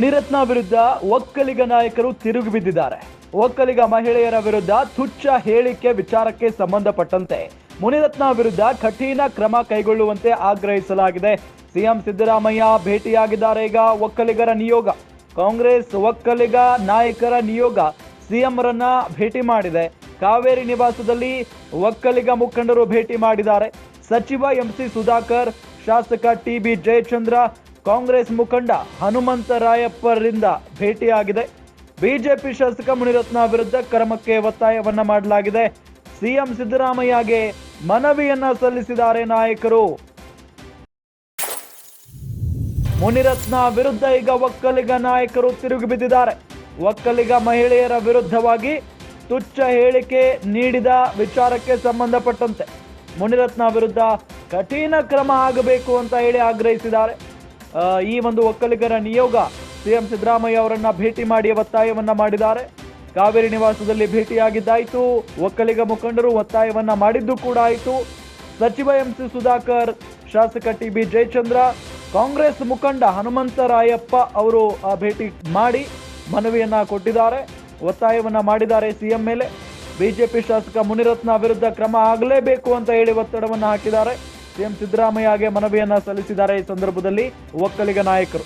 ಮುನಿರತ್ನ ವಿರುದ್ಧ ಒಕ್ಕಲಿಗ ನಾಯಕರು ತಿರುಗಿ ಬಿದ್ದಿದ್ದಾರೆ. ಒಕ್ಕಲಿಗ ಮಹಿಳೆಯರ ವಿರುದ್ಧ ತುಚ್ಛ ಹೇಳಿಕೆ ವಿಚಾರಕ್ಕೆ ಸಂಬಂಧಪಟ್ಟಂತೆ ಮುನಿರತ್ನ ವಿರುದ್ಧ ಕಠಿಣ ಕ್ರಮ ಕೈಗೊಳ್ಳುವಂತೆ ಆಗ್ರಹಿಸಲಾಗಿದೆ. ಸಿಎಂ ಸಿದ್ದರಾಮಯ್ಯ ಭೇಟಿಯಾಗಿದ್ದಾರೆ. ಈಗ ಒಕ್ಕಲಿಗರ ನಿಯೋಗ, ಕಾಂಗ್ರೆಸ್ ಒಕ್ಕಲಿಗ ನಾಯಕರ ನಿಯೋಗ ಸಿಎಂರನ್ನ ಭೇಟಿ ಮಾಡಿದೆ. ಕಾವೇರಿ ನಿವಾಸದಲ್ಲಿ ಒಕ್ಕಲಿಗ ಮುಖಂಡರು ಭೇಟಿ ಮಾಡಿದ್ದಾರೆ. ಸಚಿವ ಎಂಸಿ ಸುಧಾಕರ್, ಶಾಸಕ ಟಿಬಿ ಜಯಚಂದ್ರ, ಕಾಂಗ್ರೆಸ್ ಮುಖಂಡ ಹನುಮಂತರಾಯಪ್ಪರಿಂದ ಭೇಟಿಯಾಗಿದೆ. ಬಿಜೆಪಿ ಶಾಸಕ ಮುನಿರತ್ನ ವಿರುದ್ಧ ಕ್ರಮಕ್ಕೆ ಒತ್ತಾಯವನ್ನ ಮಾಡಲಾಗಿದೆ. ಸಿಎಂ ಸಿದ್ದರಾಮಯ್ಯಗೆ ಮನವಿಯನ್ನ ಸಲ್ಲಿಸಿದ್ದಾರೆ ನಾಯಕರು. ಮುನಿರತ್ನ ವಿರುದ್ಧ ಈಗ ಒಕ್ಕಲಿಗ ನಾಯಕರು ತಿರುಗಿ ಬಿದ್ದಿದ್ದಾರೆ. ಒಕ್ಕಲಿಗ ಮಹಿಳೆಯರ ವಿರುದ್ಧವಾಗಿ ತುಚ್ಛ ಹೇಳಿಕೆ ನೀಡಿದ ವಿಚಾರಕ್ಕೆ ಸಂಬಂಧಪಟ್ಟಂತೆ ಮುನಿರತ್ನ ವಿರುದ್ಧ ಕಠಿಣ ಕ್ರಮ ಆಗಬೇಕು ಅಂತ ಹೇಳಿ ಆಗ್ರಹಿಸಿದ್ದಾರೆ. ಈ ಒಂದು ಒಕ್ಕಲಿಗರ ನಿಯೋಗ ಸಿಎಂ ಸಿದ್ದರಾಮಯ್ಯ ಅವರನ್ನ ಭೇಟಿ ಮಾಡಿ ಒತ್ತಾಯವನ್ನ ಮಾಡಿದ್ದಾರೆ. ಕಾವೇರಿ ನಿವಾಸದಲ್ಲಿ ಭೇಟಿಯಾಗಿದ್ದಾಯಿತು. ಒಕ್ಕಲಿಗ ಮುಖಂಡರು ಒತ್ತಾಯವನ್ನ ಮಾಡಿದ್ದು ಕೂಡ ಆಯಿತು. ಸಚಿವ ಎಂಸಿ ಸುಧಾಕರ್, ಶಾಸಕ ಟಿಬಿ ಜಯಚಂದ್ರ, ಕಾಂಗ್ರೆಸ್ ಮುಖಂಡ ಹನುಮಂತರಾಯಪ್ಪ ಅವರು ಭೇಟಿ ಮಾಡಿ ಮನವಿಯನ್ನ ಕೊಟ್ಟಿದ್ದಾರೆ, ಒತ್ತಾಯವನ್ನ ಮಾಡಿದ್ದಾರೆ ಸಿಎಂ ಮೇಲೆ. ಬಿಜೆಪಿ ಶಾಸಕ ಮುನಿರತ್ನ ವಿರುದ್ಧ ಕ್ರಮ ಆಗಲೇಬೇಕು ಅಂತ ಹೇಳಿ ಒತ್ತಡವನ್ನ ಹಾಕಿದ್ದಾರೆ. ಸಿಎಂ ಸಿದ್ದರಾಮಯ್ಯಗೆ ಮನವಿಯನ್ನ ಸಲ್ಲಿಸಿದ್ದಾರೆ. ಈ ಸಂದರ್ಭದಲ್ಲಿ ಒಕ್ಕಲಿಗ ನಾಯಕರು